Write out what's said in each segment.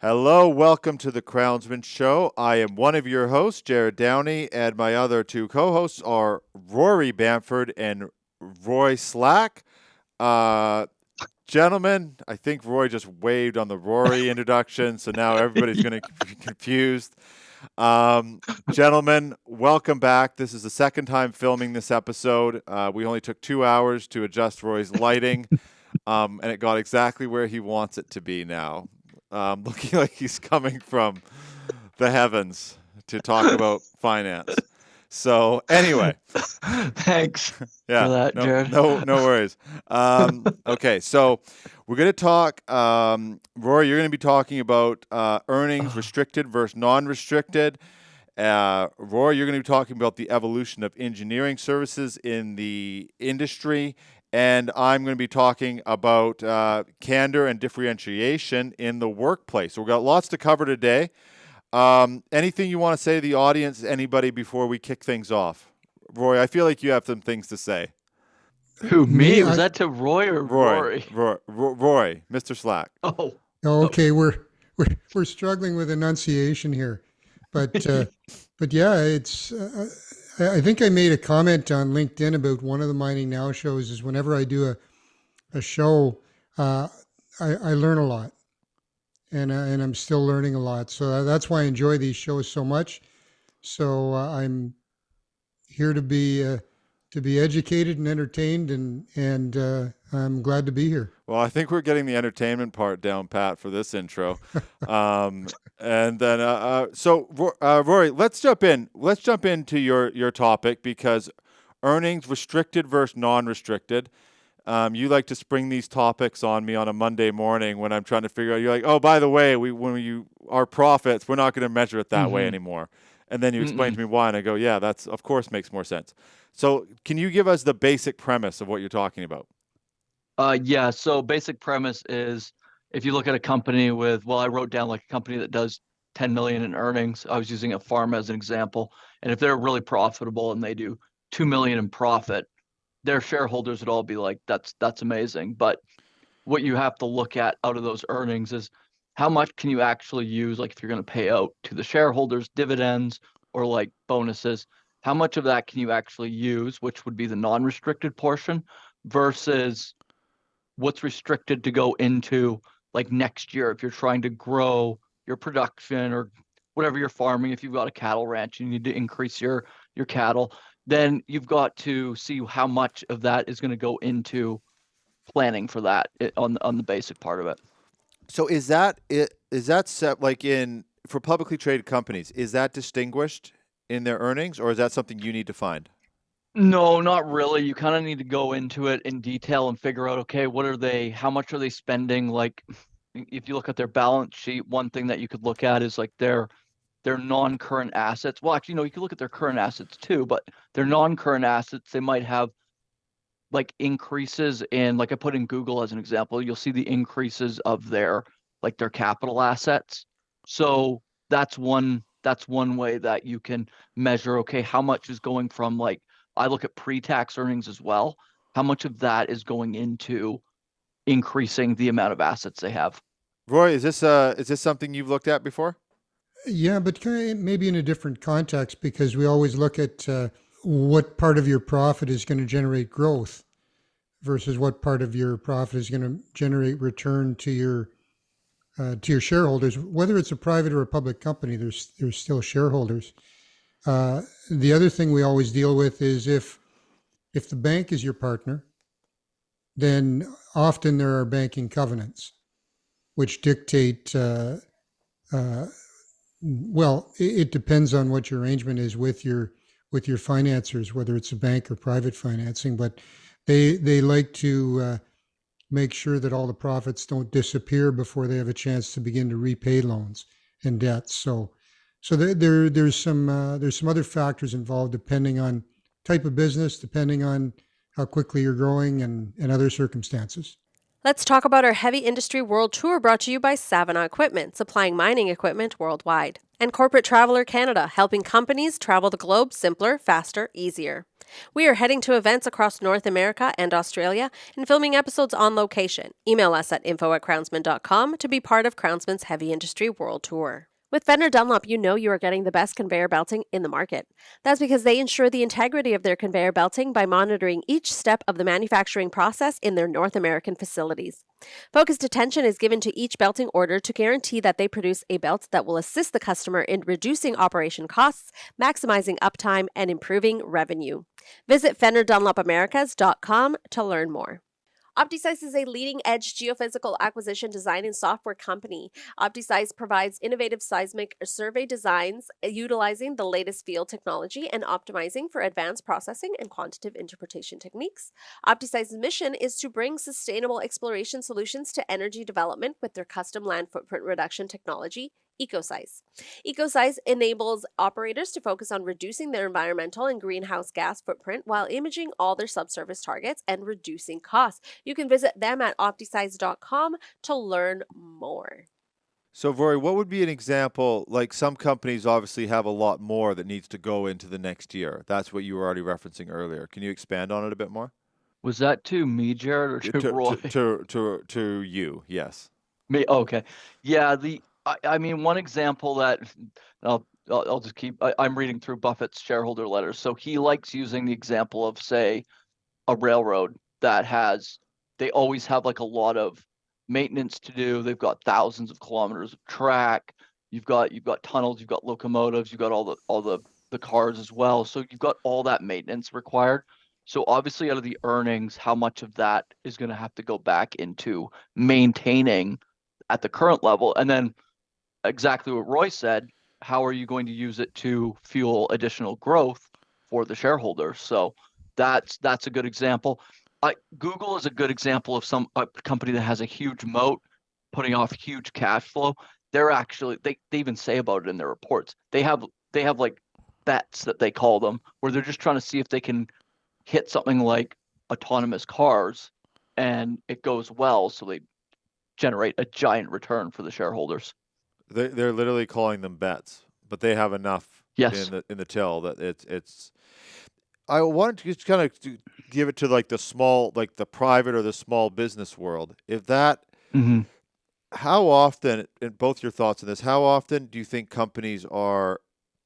Hello, welcome to the Crownsmen Show. I am one of your hosts, Jerrod Downey, and my other two co-hosts are Rory Bamford and Roy Slack. Uh, Gentlemen, I think Roy just waved on the Rory introduction, so now everybody's going to be confused. Gentlemen, welcome back. This is the second time filming this episode. We only took 2 hours to adjust Roy's lighting, and it got exactly where he wants it to be now. Looking like he's coming from the heavens to talk about finance. So anyway, Thanks for yeah, that, Jerrod. no worries. Okay, so we're going to talk. Rory, you're going to be talking about earnings, restricted versus non-restricted. Rory, you're going to be talking about the evolution of engineering services in the industry. And I'm going to be talking about candor and differentiation in the workplace. So we've got lots to cover today. Anything you want to say to the audience, anybody, before we kick things off? Roy, I feel like you have some things to say. Who, me? Me, Was that to Roy or Rory? Roy, Mr. Slack. Oh, okay, we're struggling with enunciation here, but but yeah, it's. I think I made a comment on LinkedIn about one of the Mining Now shows. Is whenever I do a show, I learn a lot, and I'm still learning a lot. So that's why I enjoy these shows so much. So I'm here to be educated and entertained, and I'm glad to be here. Well, I think we're getting the entertainment part down pat for this intro. And then, Rory, let's jump in. Let's jump into your topic, because earnings, restricted versus non-restricted. You like to spring these topics on me on a Monday morning when I'm trying to figure out. You're like, oh, by the way, our profits, we're not going to measure it that way anymore. And then you explain to me why, and I go, yeah, that's of course makes more sense. So, can you give us the basic premise of what you're talking about? Yeah. So basic premise is, if you look at a company I wrote down like a company that does 10 million in earnings. I was using a farm as an example. And if they're really profitable and they do 2 million in profit, their shareholders would all be like, that's amazing. But what you have to look at out of those earnings is how much can you actually use, like if you're going to pay out to the shareholders dividends or like bonuses, how much of that can you actually use, which would be the non-restricted portion, versus what's restricted to go into like next year if you're trying to grow your production or whatever you're farming. If you've got a cattle ranch, you need to increase your cattle, then you've got to see how much of that is going to go into planning for that on the basic part of it. So is that set like for publicly traded companies? Is that distinguished in their earnings, or is that something you need to find? No, not really. You kind of need to go into it in detail and figure out, okay, how much are they spending? Like if you look at their balance sheet, one thing that you could look at is like their non-current assets. Well, actually, no, you can look at their current assets too, but their non-current assets, they might have like increases in, like I put in Google as an example, you'll see the increases of their capital assets. So that's one way that you can measure, okay, how much is going from, like, I look at pre-tax earnings as well. How much of that is going into increasing the amount of assets they have? Roy, is this something you've looked at before? Yeah, but maybe in a different context, because we always look at what part of your profit is going to generate growth versus what part of your profit is going to generate return to your shareholders. Whether it's a private or a public company, there's still shareholders. The other thing we always deal with is if the bank is your partner, then often there are banking covenants which dictate. Well, it depends on what your arrangement is with your financiers, whether it's a bank or private financing, but they like to make sure that all the profits don't disappear before they have a chance to begin to repay loans and debts. So there's some other factors involved depending on type of business, depending on how quickly you're growing, and other circumstances. Let's talk about our heavy industry world tour, brought to you by Savannah Equipment, supplying mining equipment worldwide, and Corporate Traveler Canada, helping companies travel the globe simpler, faster, easier. We are heading to events across North America and Australia and filming episodes on location. Email us at info@crownsmen.com to be part of Crownsmen's Heavy Industry World Tour. With Fender Dunlop, you know you are getting the best conveyor belting in the market. That's because they ensure the integrity of their conveyor belting by monitoring each step of the manufacturing process in their North American facilities. Focused attention is given to each belting order to guarantee that they produce a belt that will assist the customer in reducing operation costs, maximizing uptime, and improving revenue. Visit FenderDunlopAmericas.com to learn more. OptiSize is a leading-edge geophysical acquisition design and software company. OptiSize provides innovative seismic survey designs utilizing the latest field technology and optimizing for advanced processing and quantitative interpretation techniques. OptiSize's mission is to bring sustainable exploration solutions to energy development with their custom land footprint reduction technology, EcoSize. EcoSize enables operators to focus on reducing their environmental and greenhouse gas footprint while imaging all their subsurface targets and reducing costs. You can visit them at optisize.com to learn more. So, Rory, what would be an example? Like some companies obviously have a lot more that needs to go into the next year. That's what you were already referencing earlier. Can you expand on it a bit more? Was that to me, Jerrod, or to Roy? To you, yes. Me, okay. Yeah, I mean, one example that I'll just keep, I'm reading through Buffett's shareholder letters. So he likes using the example of, say, a railroad that they always have like a lot of maintenance to do. They've got thousands of kilometers of track. You've got tunnels, you've got locomotives, you've got all the cars as well. So you've got all that maintenance required. So obviously out of the earnings, how much of that is going to have to go back into maintaining at the current level? And then exactly what Roy said, how are you going to use it to fuel additional growth for the shareholders? So that's a good example. Google is a good example of a company that has a huge moat, putting off huge cash flow. They're actually, they even say about it in their reports. They have like bets that they call them, where they're just trying to see if they can hit something like autonomous cars and it goes well, so they generate a giant return for the shareholders. They're literally calling them bets, but they have enough Yes. in the till that it's. I wanted to just kind of give it to like the small, like the private or the small business world. If that, how often, and both your thoughts on this, how often do you think companies are?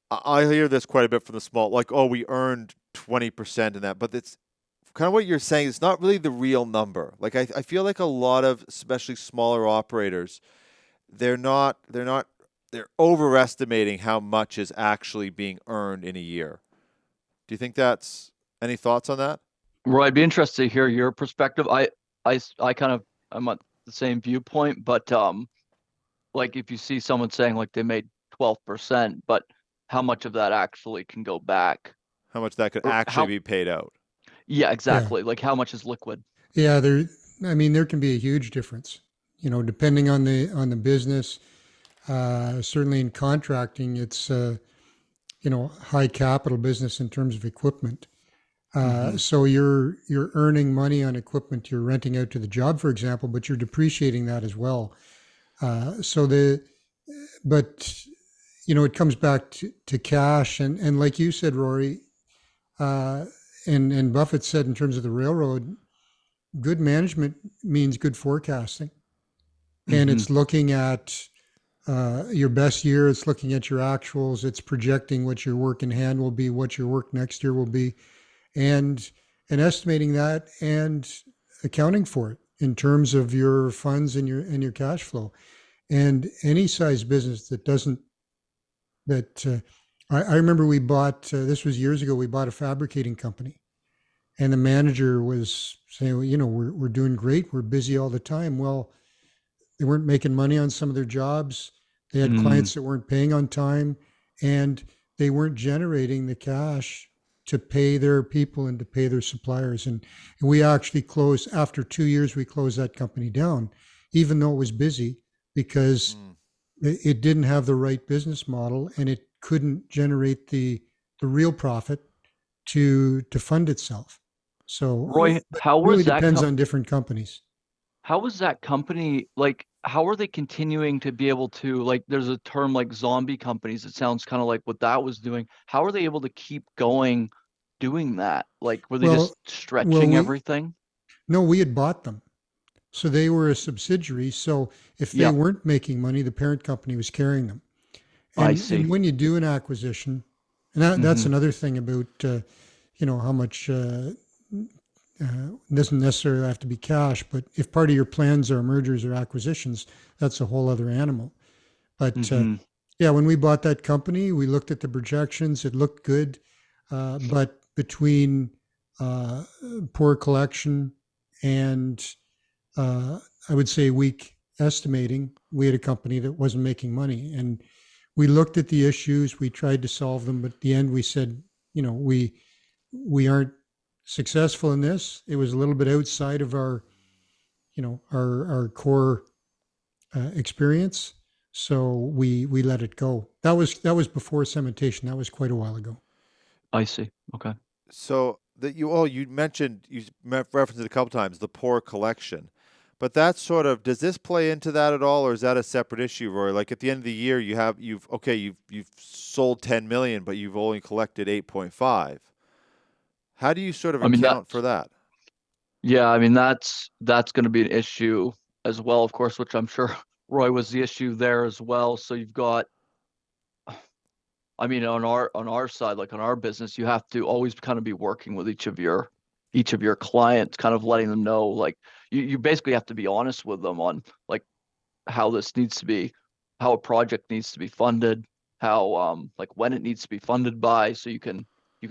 I hear this quite a bit from the small, like, oh, we earned 20% in that, but it's kind of what you're saying. It's not really the real number. Like I feel like a lot of, especially smaller operators, they're overestimating how much is actually being earned in a year. Do you think that's any thoughts on that? Roy, I'd be interested to hear your perspective. I'm at the same viewpoint, but like if you see someone saying like they made 12%, but how much of that actually can go back? How much that could actually be paid out? Yeah, exactly. Yeah. Like how much is liquid? Yeah, there can be a huge difference, depending on the business. Certainly in contracting, it's high capital business in terms of equipment. So you're earning money on equipment you're renting out to the job, for example, but you're depreciating that as well. It comes back to cash, and like you said, Rory, and Buffett said in terms of the railroad, good management means good forecasting, and it's looking at your best year. It's looking at your actuals. It's projecting what your work in hand will be, what your work next year will be, and estimating that and accounting for it in terms of your funds and your cash flow. And any size business that doesn't, I remember we bought, this was years ago, we bought a fabricating company, and the manager was saying, we're doing great. We're busy all the time. Well, they weren't making money on some of their jobs. They had clients that weren't paying on time, and they weren't generating the cash to pay their people and to pay their suppliers. And we actually closed, after 2 years, we closed that company down, even though it was busy, because it didn't have the right business model and it couldn't generate the real profit to fund itself. So Roy, how was really that depends on different companies. How was that company, like, how are they continuing to be able to, like, there's a term like zombie companies. It sounds kind of like what that was doing. How are they able to keep going doing that? Like, were they Well, just stretching we everything? no, we had bought them. So they were a subsidiary. So if they Yep, weren't making money, the parent company was carrying them. I And see. when you do an acquisition, and that's Mm-hmm. another thing about how much doesn't necessarily have to be cash, but if part of your plans are mergers or acquisitions, that's a whole other animal. But Mm-hmm. yeah, when we bought that company, we looked at the projections. It looked good, but between uh, poor collection and I would say weak estimating, we had a company that wasn't making money. And we looked at the issues, we tried to solve them, but at the end we said, we aren't successful in this. It was a little bit outside of our, our core experience. So we let it go. That was before cementation. That was quite a while ago. I see. Okay. So that you mentioned referenced it a couple times, the poor collection. But that's sort of, does this play into that at all, or is that a separate issue, Roy? Like at the end of the year, you've sold 10 million, but you've only collected 8.5. How do you sort of I mean, account for that? yeah, I mean, that's going to be an issue as well, of course, which I'm sure Roy was the issue there as well. So you've got, I mean, on our side, like on our business, you have to always kind of be working with each of your clients, kind of letting them know, like you basically have to be honest with them on like how this needs to be, how a project needs to be funded, how like when it needs to be funded by, so you can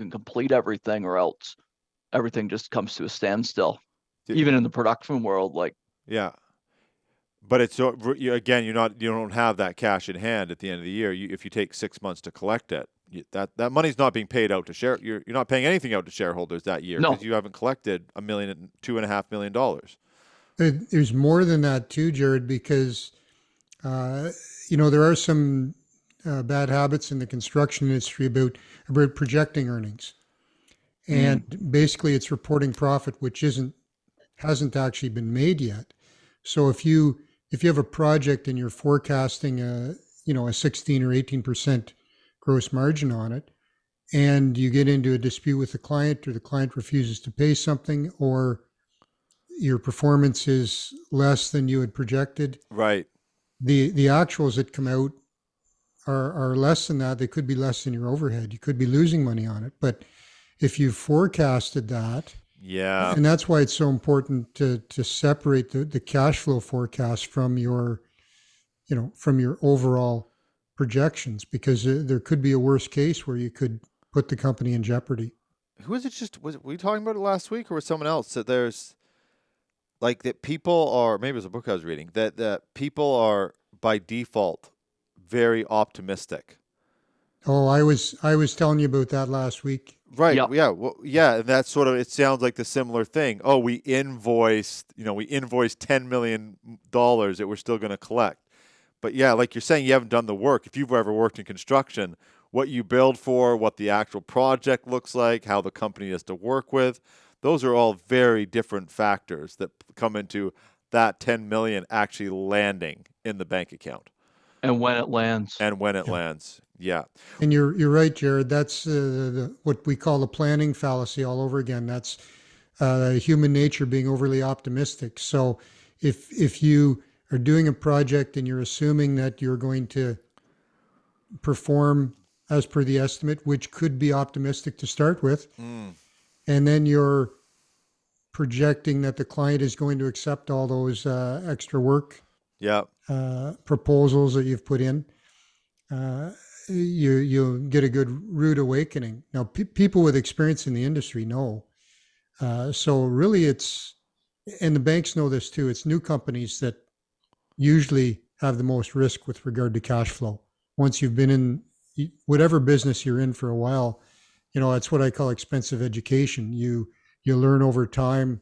complete everything, or else everything just comes to a standstill. D- Even in the production world, like Yeah. But it's again, you don't have that cash in hand at the end of the year. If you take 6 months to collect it, that money's not being paid out to share. You're not paying anything out to shareholders that year because no, you haven't collected $2.5 million. There's more than that too, Jerrod, because uh, there are some bad habits in the construction industry about projecting earnings, and mm, basically it's reporting profit which hasn't actually been made yet. So if you have a project and you're forecasting a 16 or 18% gross margin on it, and you get into a dispute with the client, or the client refuses to pay something, or your performance is less than you had projected, Right. the actuals that come out are less than that. They could be less than your overhead. You could be losing money on it. But if you forecasted that, Yeah. and that's why it's so important to separate the cash flow forecast from your overall projections, because there could be a worst case where you could put the company in jeopardy. Who was it? Were we talking about it last week, or was someone else that there's like that people are, maybe it was a book I was reading, that people are by default very optimistic. Oh, I was telling you about that last week. Right. yep, Yeah. Well, yeah. And that's sort of, it sounds like the similar thing. Oh, we invoiced $10 million that we're still going to collect. But yeah, like you're saying, you haven't done the work. If you've ever worked in construction, what you build for, what the actual project looks like, how the company has to work with, those are all very different factors that come into that 10 million actually landing in the bank account and when it lands, and when it Yeah. lands. Yeah. And you're right, Jerrod. That's what we call the planning fallacy all over again. That's human nature being overly optimistic. So if you are doing a project and you're assuming that you're going to perform as per the estimate, which could be optimistic to start with, Mm. and then you're projecting that the client is going to accept all those extra work Yeah. proposals that you've put in, uh, you get a good rude awakening. Now, people with experience in the industry know. So really, and the banks know this too. It's new companies that usually have the most risk with regard to cash flow. Once you've been in whatever business you're in for a while, it's what I call expensive education. You learn over time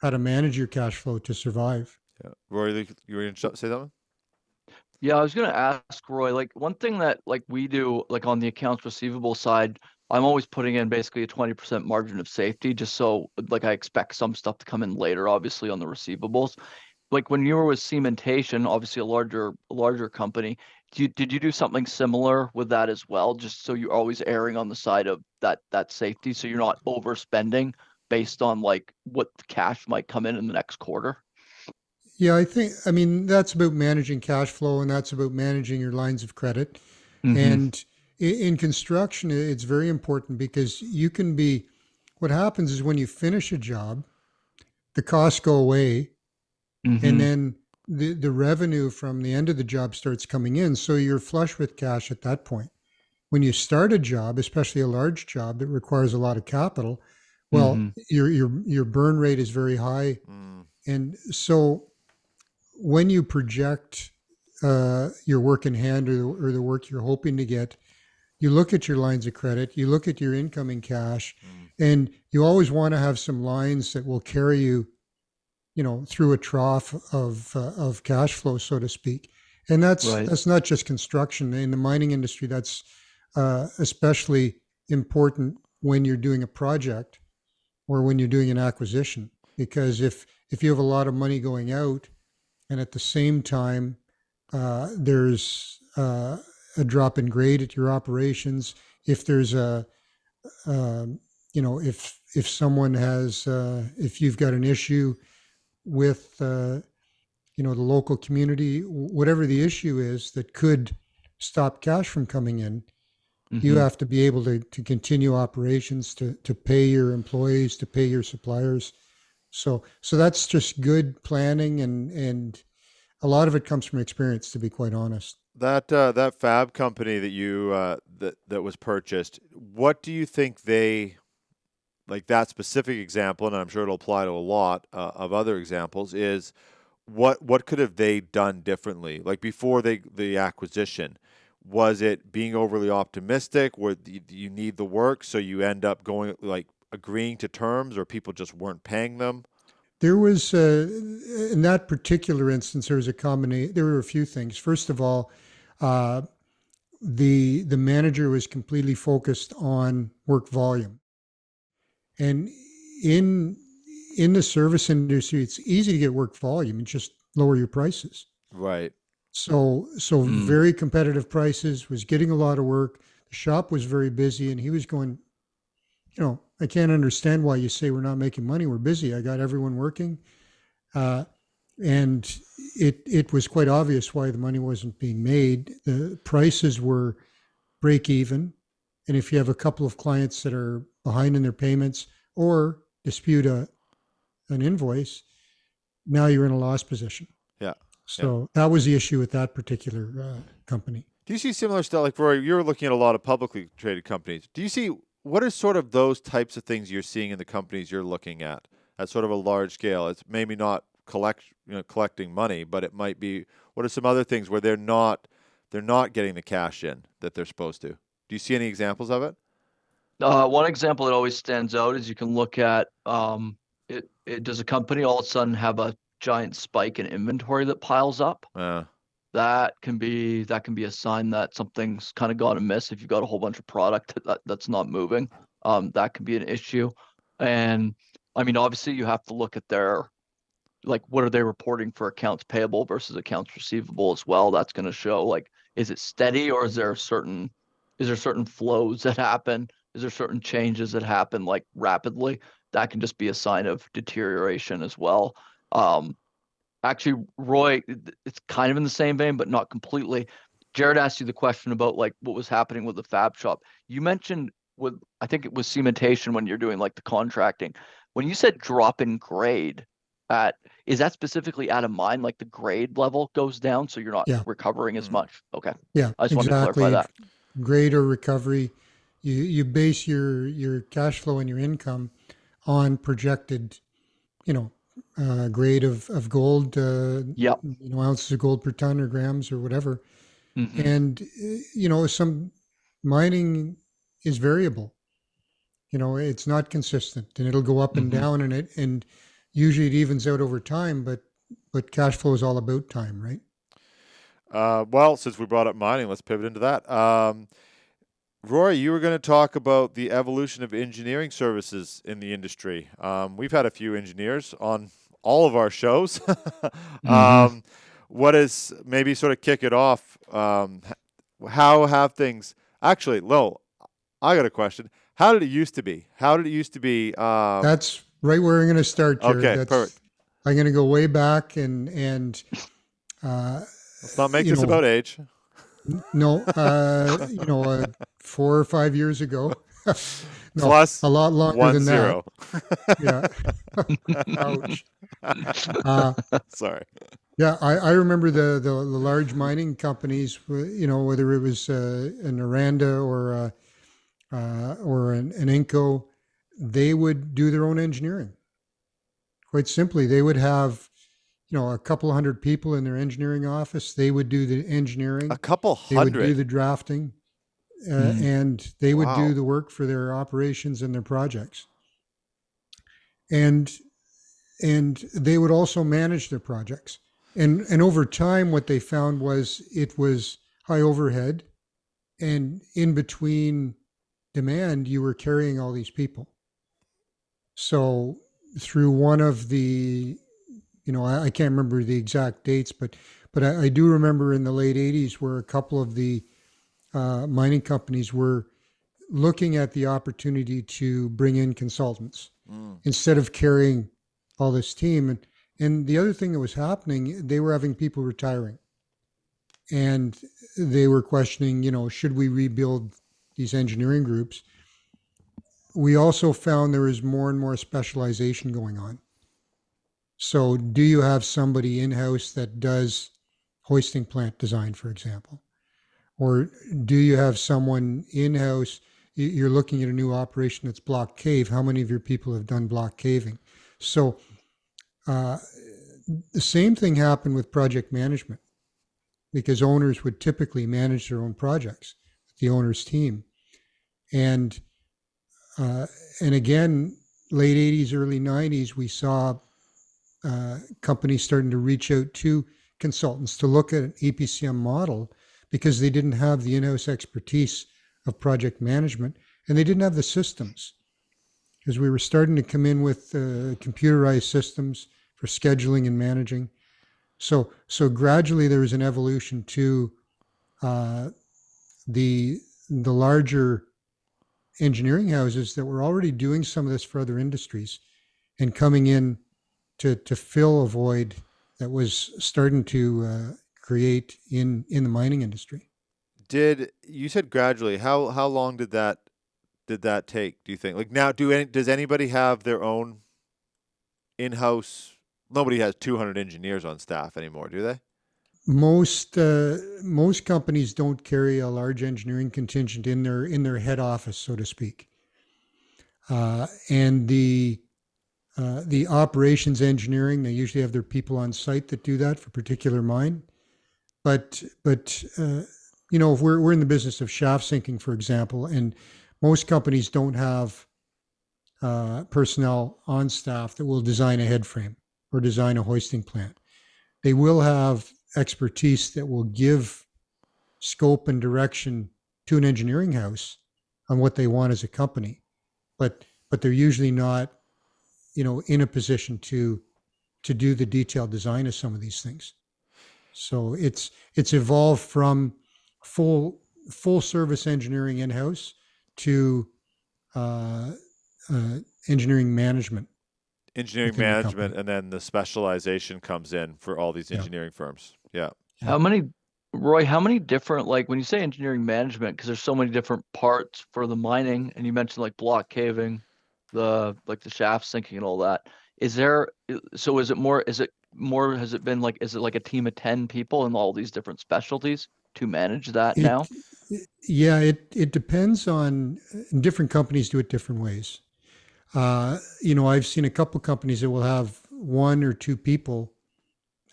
how to manage your cash flow to survive. Yeah. Rory, you were going to say something? yeah, I was gonna ask Roy, like one thing that like we do, like on the accounts receivable side, I'm always putting in basically a 20% margin of safety, just so like I expect some stuff to come in later, obviously on the receivables. Like when you were with cementation, obviously a larger company, did you do something similar with that as well? Just so you're always erring on the side of that safety, so you're not overspending based on like what cash might come in the next quarter. Yeah, I mean, that's about managing cash flow and that's about managing your lines of credit. Mm-hmm. And in construction, it's very important because what happens is when you finish a job, the costs go away, and Mm-hmm. then the revenue from the end of the job starts coming in. So you're flush with cash at that point. When you start a job, especially a large job that requires a lot of capital, well, Mm-hmm. your burn rate is very high. And so when you project your work in hand or the work you're hoping to get, you look at your lines of credit, you look at your incoming cash, and you always want to have some lines that will carry you, through a trough of cash flow, so to speak. And Right. that's not just construction. In the mining industry, that's especially important when you're doing a project or when you're doing an acquisition, because if you have a lot of money going out and at the same time there's a drop in grade at your operations, if there's if someone has if you've got an issue with the local community, whatever the issue is that could stop cash from coming in, you Mm-hmm. have to be able to continue operations, to pay your employees, to pay your suppliers. So that's just good planning, and a lot of it comes from experience, to be quite honest. That fab company that you that was purchased, what do you think they like that specific example, and I'm sure it'll apply to a lot of other examples, is what could have they done differently? Like before the acquisition, was it being overly optimistic? Where you need the work, so you end up going like agreeing to terms, or people just weren't paying them? There was, in that particular instance, there was a combination. There were a few things. First of all, uh, the manager was completely focused on work volume, and in in the service industry, it's easy to get work volume and just lower your prices. Right. So Mm. very competitive prices, was getting a lot of work. The shop was very busy, and he was going, I can't understand why you say we're not making money. We're busy. I got everyone working. Uh, and it was quite obvious why the money wasn't being made. The prices were break even. And if you have a couple of clients that are behind in their payments or dispute an invoice, now you're in a loss position. Yeah. Yeah. So that was the issue with that particular company. Do you see similar stuff? Like, Rory, you're looking at a lot of publicly traded companies. Do you see what are sort of those types of things you're seeing in the companies you're looking at sort of a large scale? It's maybe not collecting money, but it might be. What are some other things where they're not getting the cash in that they're supposed to? Do you see any examples of it? One example that always stands out is you can look at it does a company all of a sudden have a giant spike in inventory that piles up? Uh, That can be a sign that something's kind of gone amiss. If you've got a whole bunch of product that's not moving, that can be an issue. And I mean, obviously, you have to look at like what are they reporting for accounts payable versus accounts receivable as well. That's going to show like, is it steady, or is there certain flows that happen? Is there certain changes that happen like rapidly? That can just be a sign of deterioration as well. Um, Actually, Roy, it's kind of in the same vein, but not completely. Jerrod asked you the question about like what was happening with the fab shop. You mentioned with, I think it was cementation when you're doing like the contracting. When you said drop in grade is that specifically at a mine, like the grade level goes down, so you're not Yeah, recovering as mm, much? Okay. yeah, I just wanted to clarify exactly. that. Grade or recovery. You base your cash flow and your income on projected, you know, grade of gold, Yep. ounces of gold per ton or grams or whatever. Hmm. And, some mining is variable. It's not consistent, and it'll go up and Hmm. down, and usually it evens out over time, but cash flow is all about time, right? well, since we brought up mining, let's pivot into that. Rory, you were going to talk about the evolution of engineering services in the industry. We've had a few engineers on all of our shows. Hmm. um, what is, maybe sort of kick it off? How have things actually? Lowell, I got a question. How did it used to be? How did it used to be? That's right where I'm going to start, Jerrod. Okay, perfect. I'm going to go way back and Let's not make you this know, about age. no, 4 or 5 years ago. No, Plus a lot longer 1 than 0. that. Yeah. Ouch. Sorry. Yeah, I remember the large mining companies, whether it was an Aranda or an Inco, they would do their own engineering. Quite simply, they would have, a couple of hundred people in their engineering office. They would do the engineering. A couple They would do hundred. the drafting, and they would Wow. do the work for their operations and their projects. And they would also manage their projects. And over time, what they found was it was high overhead, and in between demand, you were carrying all these people. So through one of the, I can't remember the exact dates, but I do remember in the late 80s where a couple of the mining companies were looking at the opportunity to bring in consultants instead of carrying all this team. And the other thing that was happening, they were having people retiring, and they were questioning, should we rebuild these engineering groups? We also found there is more and more specialization going on. So do you have somebody in-house that does hoisting plant design, for example? Or do you have someone in-house, you're looking at a new operation that's block cave, how many of your people have done block caving? So the same thing happened with project management, because owners would typically manage their own projects, the owner's team. And again, late 80s, early 90s, we saw companies starting to reach out to consultants to look at an EPCM model because they didn't have the in-house expertise of project management, and they didn't have the systems, because we were starting to come in with computerized systems for scheduling and managing. So gradually there was an evolution to the larger engineering houses that were already doing some of this for other industries and coming in to fill a void that was starting to create in the mining industry. You said gradually? How long did that take? Do you think? Like now, does anybody have their own in-house? Nobody has 200 engineers on staff anymore, do they? Most companies don't carry a large engineering contingent in their head office, so to speak, and the operations engineering, they usually have their people on site that do that for a particular mine. But if we're in the business of shaft sinking, for example, and most companies don't have personnel on staff that will design a head frame or design a hoisting plant. They will have expertise that will give scope and direction to an engineering house on what they want as a company, but they're usually not, in a position to do the detailed design of some of these things. So it's evolved from full service engineering in-house to engineering management. Engineering management, and then the specialization comes in for all these engineering firms. Yeah. Roy, how many different, like when you say engineering management, because there's so many different parts for the mining, and you mentioned like block caving, the shaft sinking and all that. Is it like a team of 10 people in all these different specialties to manage that now? Yeah, it depends on, different companies do it different ways. I've seen a couple companies that will have 1 or 2 people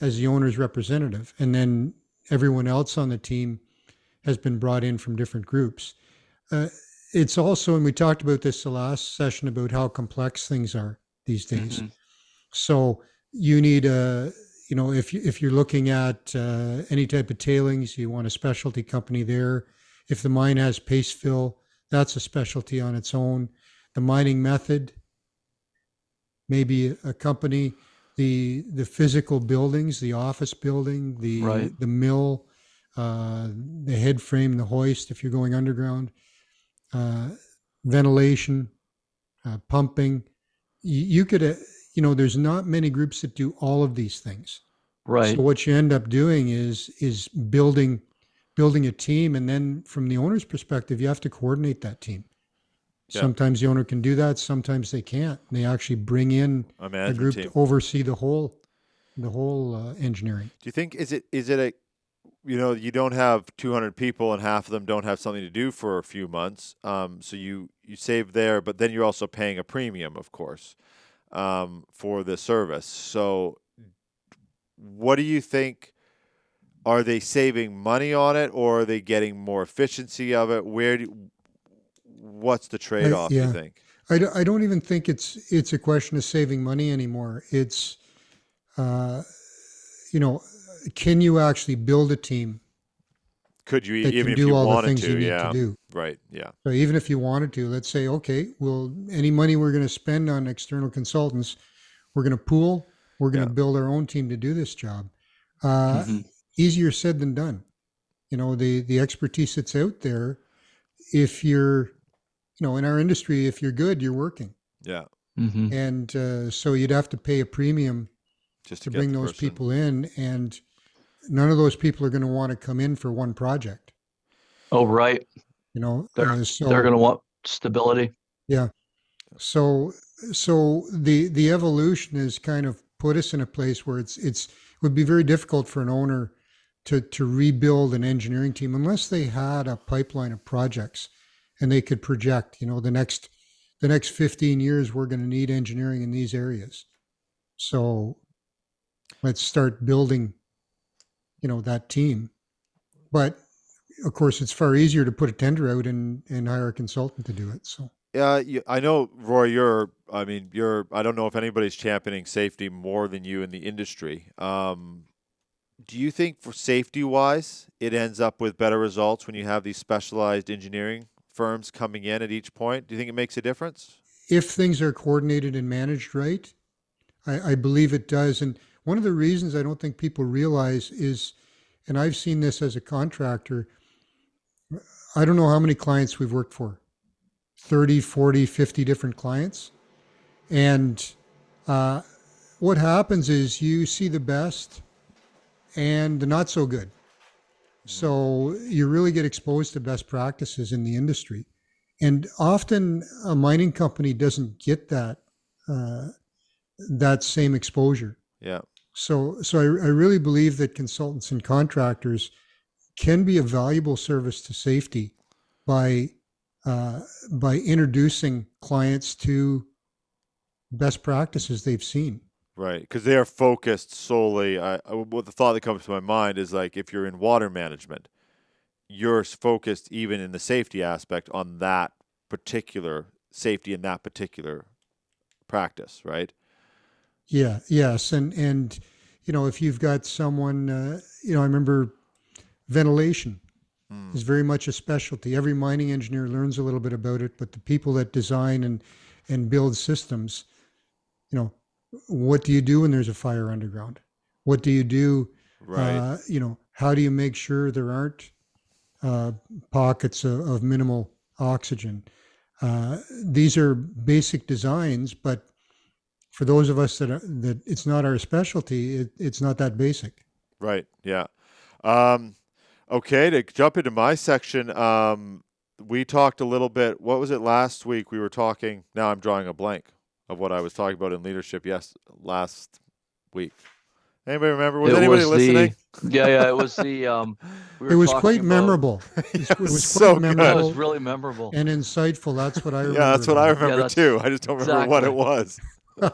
as the owner's representative, and then everyone else on the team has been brought in from different groups. It's also, and we talked about this the last session, about how complex things are these days. Mm-hmm. So you need if you're looking at any type of tailings, you want a specialty company there. If the mine has paste fill, that's a specialty on its own. The mining method, maybe a company. the physical buildings, the office building, Right. the mill, the head frame, the hoist if you're going underground, ventilation, pumping. You could, there's not many groups that do all of these things. Right. So what you end up doing is building a team, and then from the owner's perspective, you have to coordinate that team. Yeah. Sometimes the owner can do that, sometimes they can't. They actually bring in A a management group team. to oversee the whole engineering. Do you think is it a you don't have 200 people and half of them don't have something to do for a few months, so you save there, but then you're also paying a premium, of course, for the service. So what do you think? Are they saving money on it, or are they getting more efficiency of it? What's the trade-off, do you think? I don't even think it's a question of saving money anymore. It's, can you actually build a team Could you, that even can if do you all the wanted things to? you need Yeah. to do? Right. Yeah. So even if you wanted to, let's say, okay, well, any money we're going to spend on external consultants, we're going to pool, we're going Yeah. to build our own team to do this job. Mhm. Easier said than done. The expertise that's out there, if you're, in our industry, if you're good, you're working. Yeah. Mhm. And so you'd have to pay a premium Just to get bring the those person. people in, and none of those people are going to want to come in for one project. Oh, right. They're So going to want stability. yeah. So the evolution has kind of put us in a place where it would be very difficult for an owner to rebuild an engineering team unless they had a pipeline of projects and they could project, the next 15 years we're going to need engineering in these areas. So let's start building, that team. But of course, it's far easier to put a tender out and hire a consultant to do it. So. I know, Roy, I don't know if anybody's championing safety more than you in the industry. Do you think for safety-wise, it ends up with better results when you have these specialized engineering firms coming in at each point? Do you think it makes a difference? If things are coordinated and managed right, I believe it does. And one of the reasons I don't think people realize is, and I've seen this as a contractor, I don't know how many clients we've worked for, 30, 40, 50 different clients. And what happens is you see the best and the not so good. So you really get exposed to best practices in the industry. And often a mining company doesn't get that same exposure. Yeah. So I really believe that consultants and contractors can be a valuable service to safety by introducing clients to best practices they've seen. Right, because they are focused solely. What the thought that comes to my mind is, like, if you're in water management, you're focused even in the safety aspect on that particular safety in that particular practice, right? Yeah, yes, and if you've got someone, I remember ventilation is very much a specialty. Every mining engineer learns a little bit about it, but the people that design and build systems, what do you do when there's a fire underground? What do you do? Right. How do you make sure there aren't pockets of minimal oxygen? These are basic designs, but for those of us that it's not our specialty, it's not that basic. Right. Yeah. Okay. To jump into my section, we talked a little bit. What was it last week? We were talking. Now I'm drawing a blank of what I was talking about in leadership. Yes, last week. Anybody remember? Was anybody listening? It was the. It was quite memorable. It was so quite memorable. It was really memorable and insightful. That's what I remember. Yeah, that's what I remember Yeah, too. I just don't remember what it was. It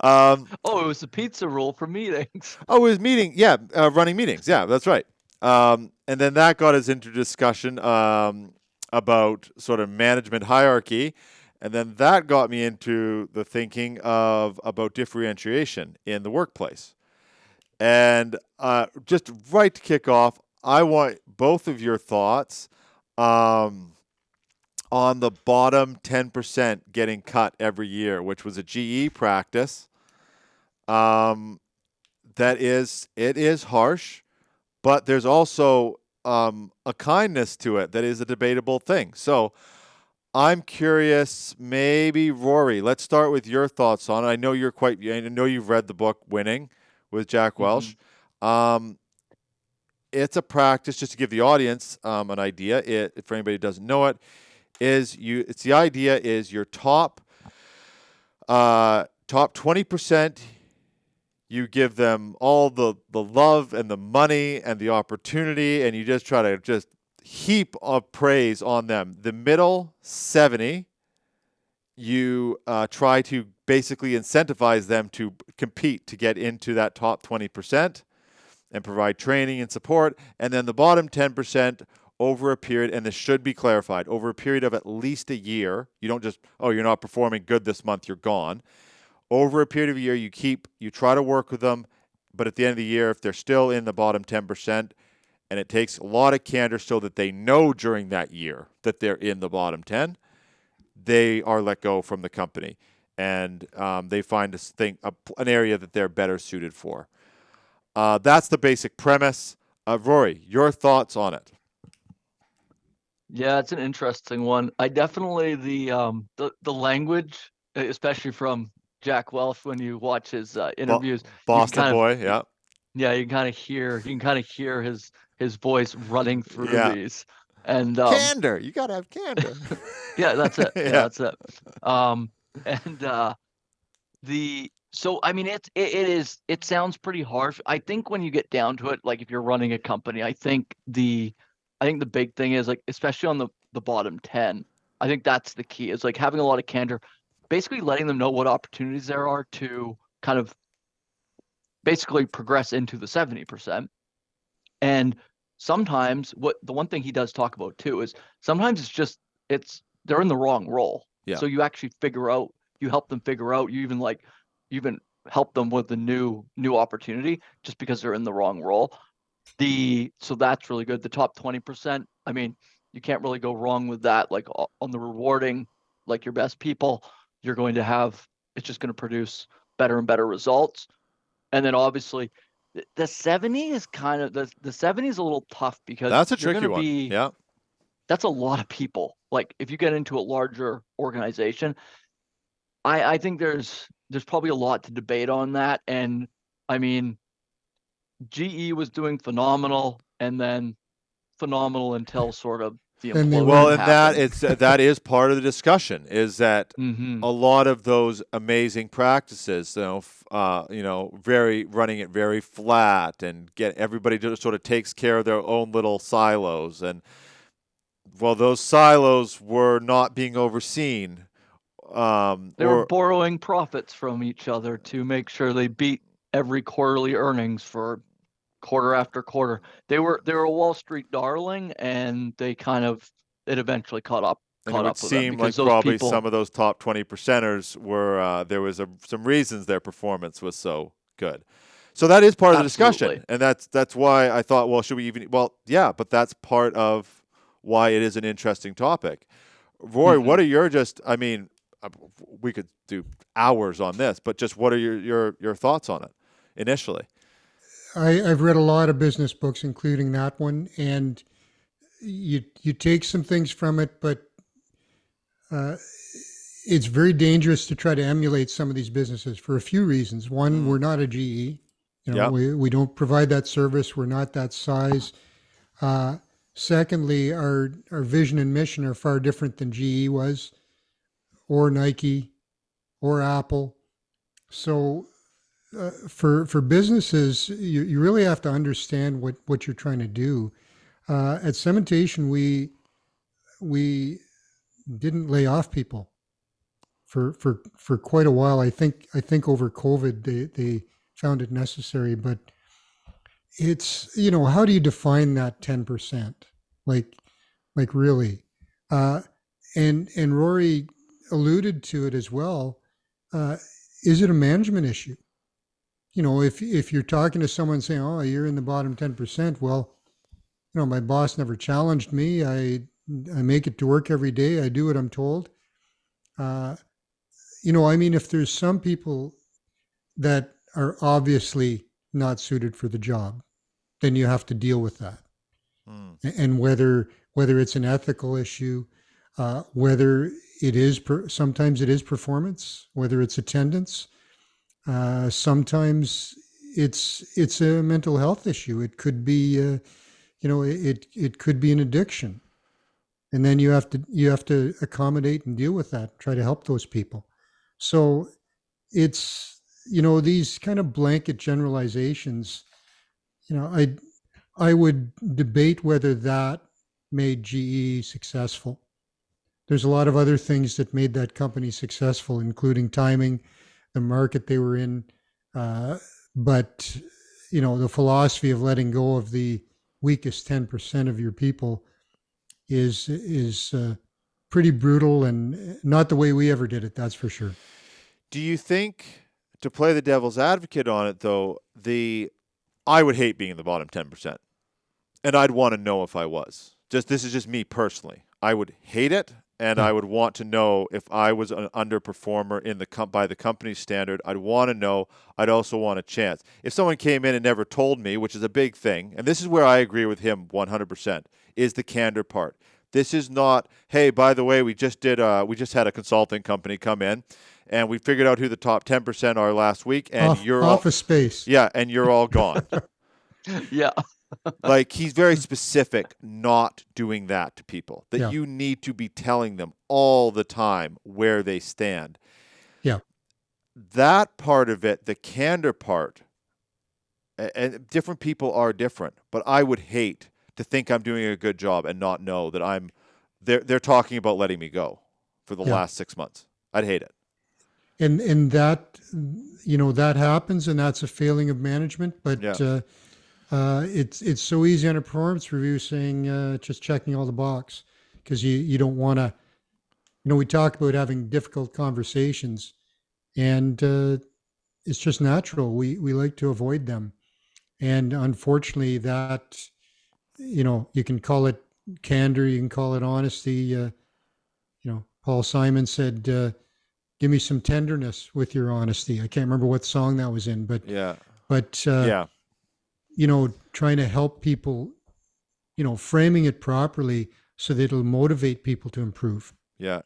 was the pizza rule for meetings. Oh, it was meeting. Yeah, running meetings. Yeah, that's right. And then that got us into discussion about sort of management hierarchy. And then that got me into the thinking about differentiation in the workplace. And just right to kick off, I want both of your thoughts on the bottom 10% getting cut every year, which was a GE practice. It is harsh, but there's also a kindness to it that is a debatable thing. So I'm curious, maybe Rory, let's start with your thoughts on it. I know you've read the book Winning with Jack Welch. It's a practice, just to give the audience an idea. If anybody doesn't know it, the idea is your top 20%. You give them all the love and the money and the opportunity, and you just try to just heap of praise on them. The middle 70, you try to basically incentivize them to compete to get into that top 20% and provide training and support. And then the bottom 10% over a period, and this should be clarified, over a period of at least a year. You don't just, you're not performing good this month, you're gone. Over a period of a year, you try to work with them, but at the end of the year, if they're still in the bottom 10%, and it takes a lot of candor so that they know during that year that they're in the bottom 10, they are let go from the company, and they find an area that they're better suited for. That's the basic premise. Rory, your thoughts on it? Yeah, it's an interesting one. I definitely the language, especially from Jack Welch, when you watch his interviews, Boston boy, yeah. Yeah, you can kind of hear his voice running through these. And candor, you gotta have candor. Yeah, that's it. Yeah, that's it. So I mean it sounds pretty harsh. I think when you get down to it, like if you're running a company, I think the big thing is, like, especially on the bottom 10, I think that's the key, is like having a lot of candor, basically letting them know what opportunities there are to kind of basically progress into the 70%. And sometimes the one thing he does talk about too is sometimes they're in the wrong role. Yeah. So you actually you help them figure out, you even help them with the new opportunity just because they're in the wrong role. So that's really good. The top 20%, I mean, you can't really go wrong with that. Like on the rewarding, like your best people, you're going to have, it's just going to produce better and better results. And then obviously the 70 is kind of the 70 is a little tough because that's a tricky one. Yeah. That's a lot of people. Like if you get into a larger organization, I think there's probably a lot to debate on that. And I mean, GE was doing phenomenal, and then phenomenal until sort of the implosion happened. That is part of the discussion, is that a lot of those amazing practices, very running it very flat and get everybody to sort of takes care of their own little silos, and those silos were not being overseen. They were borrowing profits from each other to make sure they beat every quarterly earnings for quarter after quarter. They were a Wall Street darling, and it eventually caught up. And it would seem like probably some of those top 20%ers were there was some reasons their performance was so good. So that is part of the discussion, and that's why I thought, should we even? Well, yeah, but that's part of why it is an interesting topic. Rory, what are your I mean, we could do hours on this, but just what are your thoughts on it initially? I've read a lot of business books, including that one, and you take some things from it, but it's very dangerous to try to emulate some of these businesses for a few reasons. One, we're not a GE. We don't provide that service. We're not that size. Secondly, our vision and mission are far different than GE was, or Nike, or Apple. So for businesses, you really have to understand what you're trying to do. At Cementation, we didn't lay off people for quite a while. I think over COVID they found it necessary, but it's, how do you define that 10%? Like really? And Rory alluded to it as well. Is it a management issue? If you're talking to someone saying, "Oh, you're in the bottom 10%," well, my boss never challenged me. I make it to work every day. I do what I'm told. I mean, if there's some people that are obviously not suited for the job, then you have to deal with that. And whether it's an ethical issue, whether it is sometimes it is performance, whether it's attendance, sometimes it's a mental health issue. It could be it could be an addiction, and then you have to accommodate and deal with that. Try to help those people. So it's these kind of blanket generalizations. I would debate whether that made GE successful. There's a lot of other things that made that company successful, including timing, the market they were in. But, the philosophy of letting go of the weakest 10% of your people is pretty brutal, and not the way we ever did it, that's for sure. Do you think, to play the devil's advocate on it, though, I would hate being in the bottom 10%. And I'd want to know if I was. This is just me personally. I would hate it, and I would want to know if I was an underperformer by the company's standard. I'd want to know. I'd also want a chance. If someone came in and never told me, which is a big thing, and this is where I agree with him 100%, is the candor part. This is not, hey, by the way, we just had a consulting company come in, and we figured out who the top 10% are last week, and you're Office Space. Yeah, and you're all gone. Yeah. Like, he's very specific not doing that to people, that you need to be telling them all the time where they stand. Yeah. That part of it, the candor part, and different people are different, but I would hate to think I'm doing a good job and not know that they're talking about letting me go for the last 6 months. I'd hate it. And that, that happens, and that's a failing of management, but it's so easy on a performance review saying just checking all the box, because you don't want to, we talk about having difficult conversations, and it's just natural. We like to avoid them. And unfortunately that, you can call it candor, you can call it honesty. Paul Simon said, give me some tenderness with your honesty. I can't remember what song that was in, but trying to help people, framing it properly so that it'll motivate people to improve. Yeah.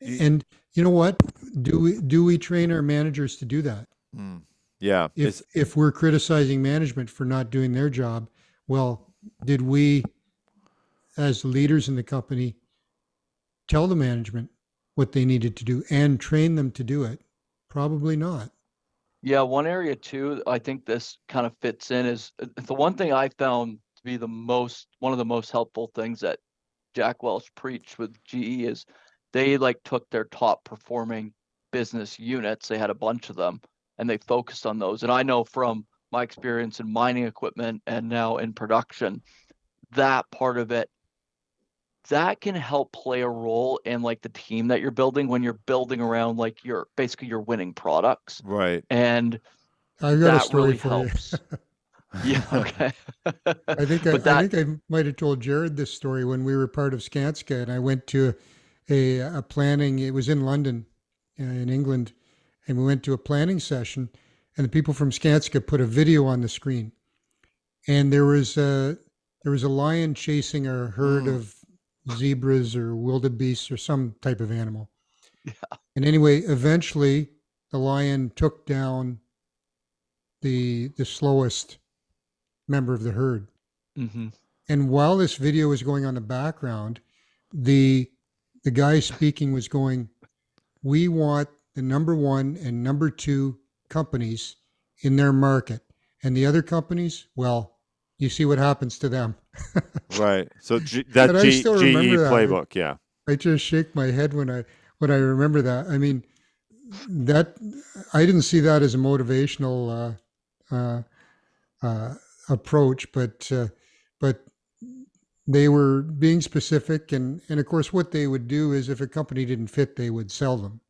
And you know what? Do we train our managers to do that? Yeah. If we're criticizing management for not doing their job, well, did we, as leaders in the company, tell the management what they needed to do and train them to do it? Probably not. Yeah, one area too, I think this kind of fits in, is the one thing I found to be one of the most helpful things that Jack Welch preached with GE is they took their top performing business units. They had a bunch of them, and they focused on those. And I know from my experience in mining equipment and now in production, that part of it, that can help play a role in the team that you're building when you're building around your winning products. Right. And I got a story really for helps. you. Yeah. Okay. I think I might have told Jerrod this story when we were part of Skanska, and I went to a planning. It was in London, in England, and we went to a planning session, and the people from Skanska put a video on the screen, and there was a lion chasing a herd of zebras or wildebeests or some type of animal. Yeah. And anyway, eventually the lion took down the slowest member of the herd. Mm-hmm. And while this video was going on in the background, the guy speaking was going, we want the number 1 and number 2 companies in their market. And the other companies, well, you see what happens to them. Right. So GE playbook, yeah. I just shake my head when I remember that. I mean, that I didn't see that as a motivational approach, but they were being specific, and of course, what they would do is if a company didn't fit, they would sell them.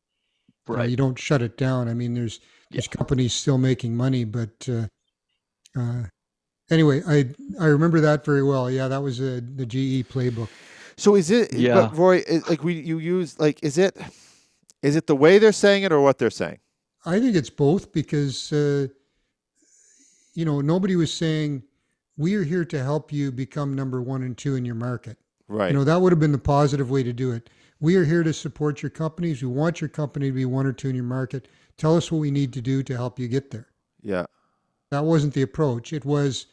Right. You don't shut it down. I mean, there's companies still making money, but anyway, I remember that very well. Yeah, that was the GE playbook. So is it? Yeah. But Rory, is it the way they're saying it or what they're saying? I think it's both, because nobody was saying, we are here to help you become number 1 and 2 in your market. Right. That would have been the positive way to do it. We are here to support your companies. We want your company to be 1 or 2 in your market. Tell us what we need to do to help you get there. Yeah. That wasn't the approach. It was,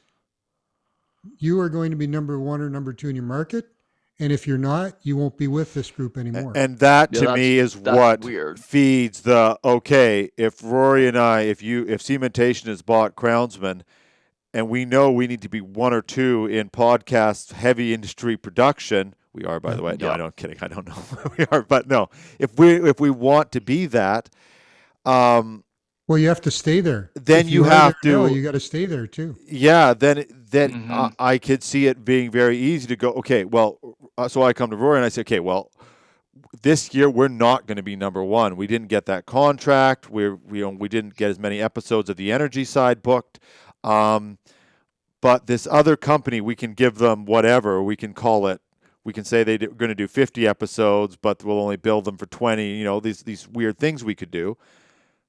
you are going to be number 1 or number 2 in your market. And if you're not, you won't be with this group anymore. And that Yeah, to me is that's what weird. feeds the, okay, if Rory and I, if Cementation has bought Crownsmen, and we know we need to be 1 or 2 in podcast heavy industry production. We are, by the way. No, I'm kidding. I don't know where we are, but no. If we want to be that, well, you have to stay there. Then you have to. No, you got to stay there too. Yeah. Then I could see it being very easy to go. Okay. Well, so I come to Rory and I say, okay, well, this year we're not going to be number 1. We didn't get that contract. We didn't get as many episodes of the energy side booked. But this other company, we can give them whatever. We can call it. We can say they're going to do 50 episodes, but we'll only bill them for 20. These weird things we could do.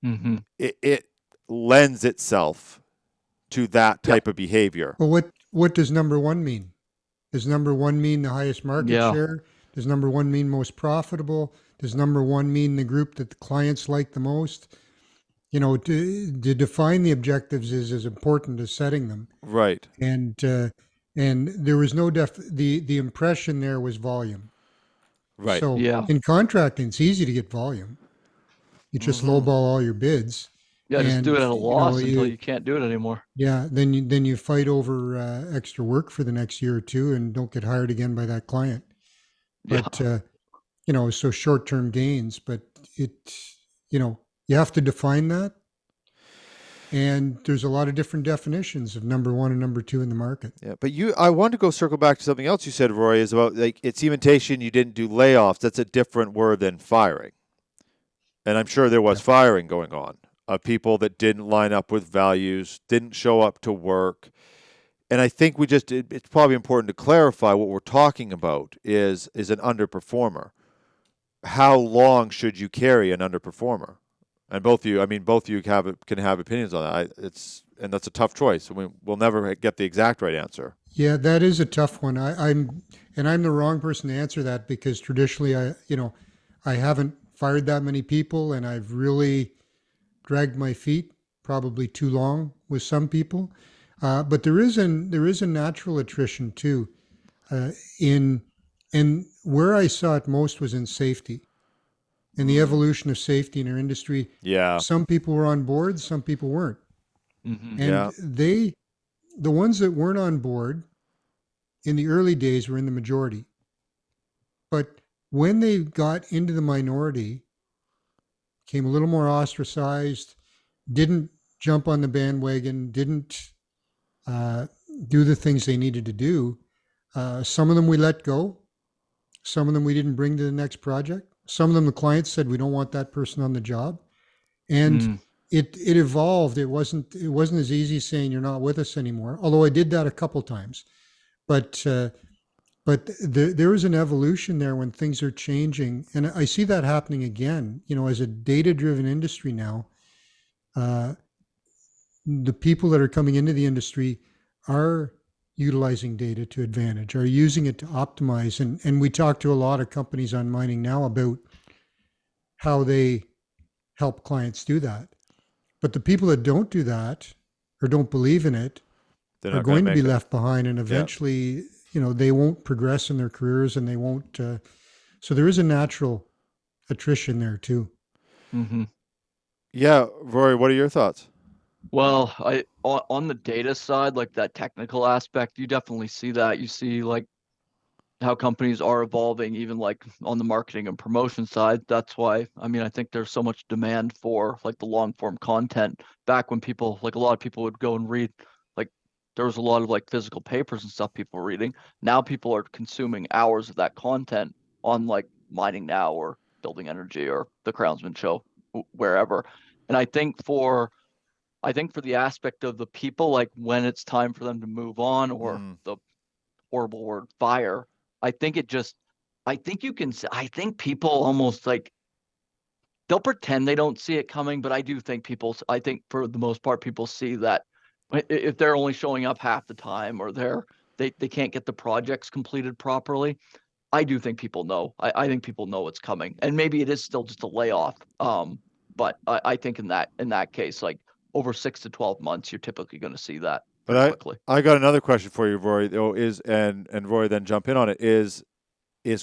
Mm-hmm. It lends itself to that type of behavior. Well, what does number 1 mean? Does number 1 mean the highest market share? Does number 1 mean most profitable? Does number 1 mean the group that the clients like the most? To define the objectives is as important as setting them. Right. And there was no the impression there was volume. Right. So in contracting, it's easy to get volume. You just lowball all your bids. Yeah, just do it at a loss until you can't do it anymore. Yeah, then you fight over extra work for the next year or 2 and don't get hired again by that client. But so short-term gains, but you have to define that. And there's a lot of different definitions of number 1 and number 2 in the market. Yeah, but I want to go circle back to something else you said, Rory, is about at Cementation you didn't do layoffs. That's a different word than firing. And I'm sure there was firing going on of people that didn't line up with values, didn't show up to work. And I think it's probably important to clarify what we're talking about is an underperformer. How long should you carry an underperformer? And both of you can have opinions on that. And that's a tough choice. We'll never get the exact right answer. Yeah, that is a tough one. I'm the wrong person to answer that because traditionally I haven't fired that many people and I've really dragged my feet probably too long with some people. But there is a natural attrition too. And where I saw it most was in safety. In the evolution of safety in our industry, some people were on board, some people weren't. Mm-hmm. And the ones that weren't on board in the early days were in the majority. But when they got into the minority, became a little more ostracized, didn't jump on the bandwagon, didn't do the things they needed to do. Some of them we let go. Some of them we didn't bring to the next project. Some of them, the clients said, we don't want that person on the job. And it evolved. It wasn't as easy as saying you're not with us anymore. Although I did that a couple times, but there is an evolution there when things are changing. And I see that happening again, as a data-driven industry now, the people that are coming into the industry are utilizing data to advantage, are using it to optimize. And we talk to a lot of companies on mining now about how they help clients do that. But the people that don't do that or don't believe in it are going to be left behind. And eventually, they won't progress in their careers and they won't. So there is a natural attrition there too. Mm-hmm. Yeah. Rory, what are your thoughts? Well, on the data side, like that technical aspect, you definitely see that. You see like how companies are evolving, even like on the marketing and promotion side. That's why, I think there's so much demand for like the long form content. Back when people, like a lot of people would go and read, like there was a lot of like physical papers and stuff people were reading. Now people are consuming hours of that content on like Mining Now or Building Energy or the Crownsmen show, wherever. And I think for the aspect of the people, like when it's time for them to move on or the horrible word fire, I think people almost like, they'll pretend they don't see it coming, but I think for the most part, people see that If they're only showing up half the time, or they can't get the projects completed properly, I do think people know. I think people know what's coming, and maybe it is still just a layoff. But I think in that case, like over 6 to 12 months, you're typically going to see that pretty quickly. I got another question for you, Rory. Though and Rory, then jump in on it. Is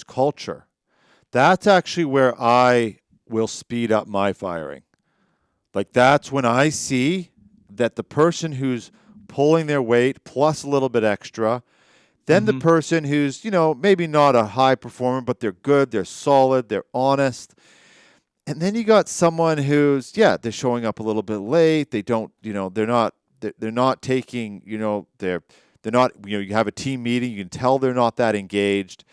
culture? That's actually where I will speed up my firing. Like that's when I see that the person who's pulling their weight plus a little bit extra, then the person who's, maybe not a high performer, but they're good, they're solid, they're honest. And then you got someone who's, they're showing up a little bit late. They don't, they're not taking, they're not, you have a team meeting, you can tell they're not that engaged.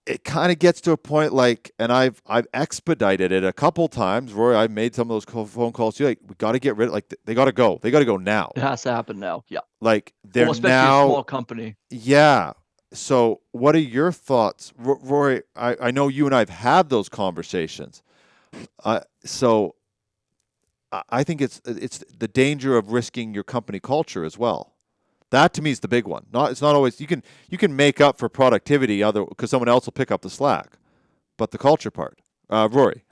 It kind of gets to a point like, and I've expedited it a couple times. Rory, I've made some of those phone calls to you. Like, we got to get rid of, like, they got to go. They got to go now. It has to happen now. Yeah. Like, they're especially now a small company. Yeah. So, what are your thoughts, Rory? I know you and I've had those conversations. So, I think it's the danger of risking your company culture as well. That to me is the big one. It's not always you can make up for productivity because someone else will pick up the slack, but the culture part. Rory,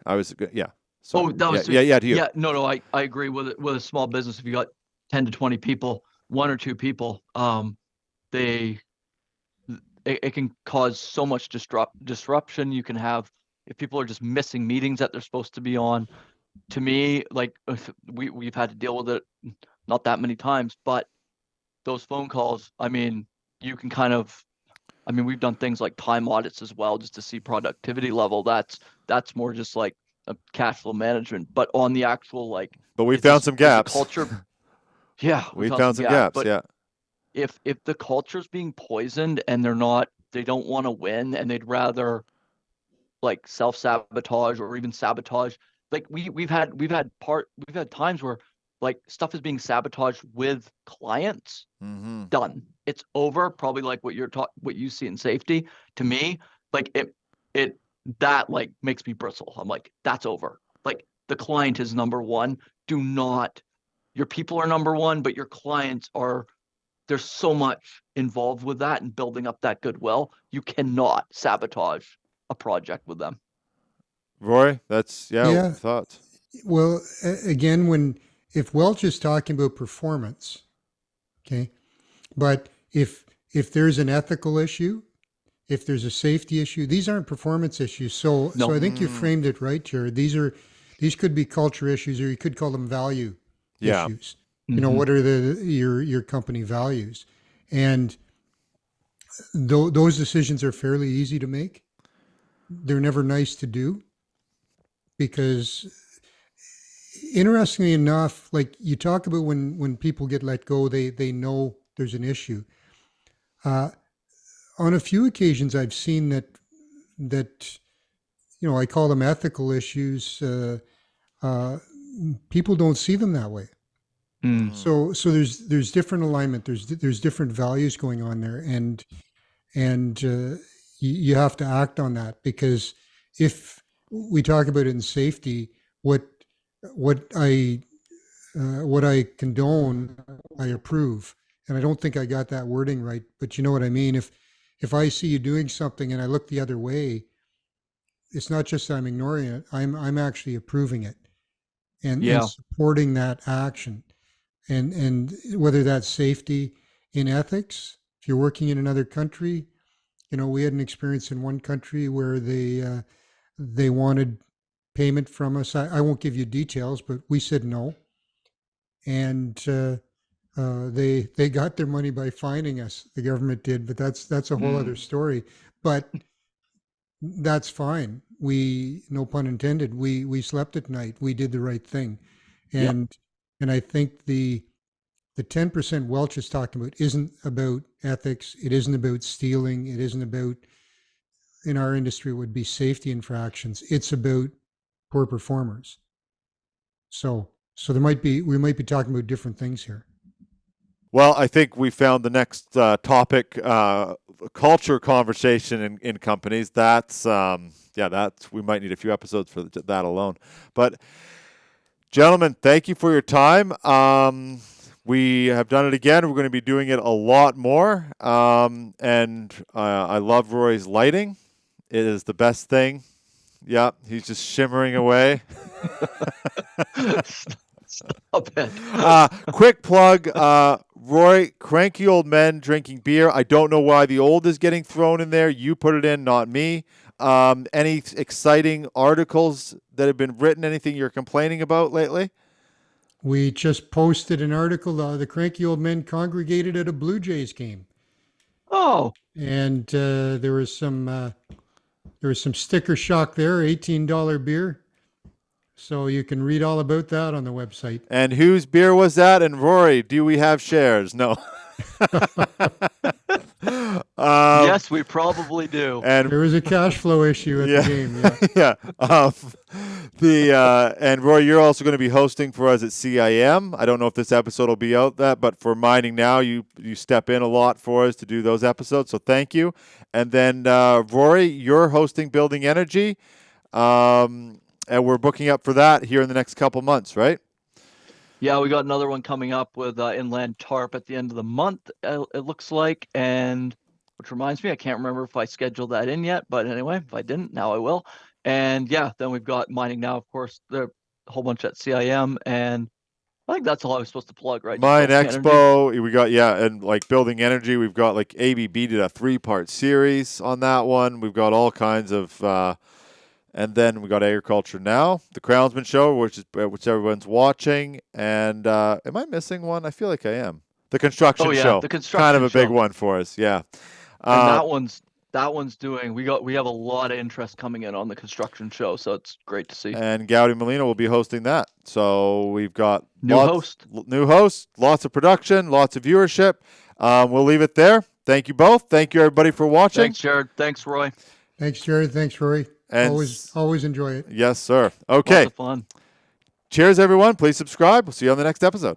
So, that was to you. Yeah, no, I agree with it. With a small business, if you got 10 to 20 people, 1 or 2 people, it can cause so much disruption. You can have, if people are just missing meetings that they're supposed to be on. To me, like we've had to deal with it not that many times, but those phone calls, I mean, you can we've done things like time audits as well, just to see productivity level. That's more just like a cash flow management, but on the actual, like, but we found some gaps. Culture. Yeah. We found some gaps. But yeah. If the culture's being poisoned and they don't want to win, and they'd rather like self-sabotage or even sabotage, like we've had times where like stuff is being sabotaged with clients. Done. It's over. Probably like what you see in safety. To me, like that like makes me bristle. I'm like, that's over. Like, the client is number one. Your people are number one, but your clients are. There's so much involved with that and building up that goodwill. You cannot sabotage a project with them. Rory, that's thoughts. Well, again, if Welch is talking about performance, okay, but if there's an ethical issue, if there's a safety issue, these aren't performance issues. So I think you framed it right, Jerrod. These could be culture issues, or you could call them value issues. What are your company values? And those decisions are fairly easy to make. They're never nice to do, because interestingly enough, like you talk about when people get let go, they know there's an issue. On a few occasions, I've seen that I call them ethical issues. People don't see them that way. So there's different alignment. There's different values going on there, and you have to act on that, because if we talk about it in safety, what I condone, I approve. And I don't think I got that wording right, but you know what I mean. If I see you doing something and I look the other way, it's not just that I'm ignoring it. I'm actually approving it and supporting that action. And whether that's safety in ethics, if you're working in another country, we had an experience in one country where they wanted payment from us. I won't give you details, but we said no. And they got their money by fining us. The government did, but that's a whole other story. But that's fine. We, no pun intended, we slept at night. We did the right thing. And I think the 10% Welch is talking about isn't about ethics. It isn't about stealing. It isn't about, in our industry, it would be safety infractions. It's about poor performers. So we might be talking about different things here. Well, I think we found the next topic, culture conversation in companies. That's we might need a few episodes for that alone. But gentlemen, thank you for your time. We have done it again. We're going to be doing it a lot more. And I love Rory's lighting. It is the best thing. Yeah, he's just shimmering away. Stop it. Quick plug, Roy, cranky old men drinking beer. I don't know why the old is getting thrown in there. You put it in, not me. Any exciting articles that have been written? Anything you're complaining about lately? We just posted an article. The cranky old men congregated at a Blue Jays game, Oh, and there was some sticker shock there. $18 beer. So you can read all about that on the website. And whose beer was that? And Rory, do we have shares? No. yes, we probably do. And there was a cash flow issue at the game. Yeah. And Roy, you're also going to be hosting for us at CIM. I don't know if this episode will be out but for Mining Now, you step in a lot for us to do those episodes. So thank you. And then Rory, you're hosting Building Energy. And we're booking up for that here in the next couple months, right? Yeah, we got another one coming up with Inland Tarp at the end of the month, it looks like. And which reminds me, I can't remember if I scheduled that in yet. But anyway, if I didn't, now I will. And yeah, then we've got Mining Now, of course, the whole bunch at CIM. And I think that's all I was supposed to plug, right? Mine Expo, we got, and like Building Energy, we've got like ABB did a 3-part series on that one. We've got all kinds of... and then we got Agriculture Now, the Crownsmen show, which everyone's watching. And am I missing one? I feel like I am. The construction show. The construction kind of a show. big one for us. Yeah. And that one's doing. We have a lot of interest coming in on the construction show, so it's great to see. And Gowdy Molina will be hosting that. So we've got new host, lots of production, lots of viewership. We'll leave it there. Thank you both. Thank you everybody for watching. Thanks, Jerrod. Thanks, Roy. Thanks, Jerrod. Thanks, Rory. And always enjoy it. Yes, sir. Okay. Lots of fun. Cheers, everyone. Please subscribe. We'll see you on the next episode.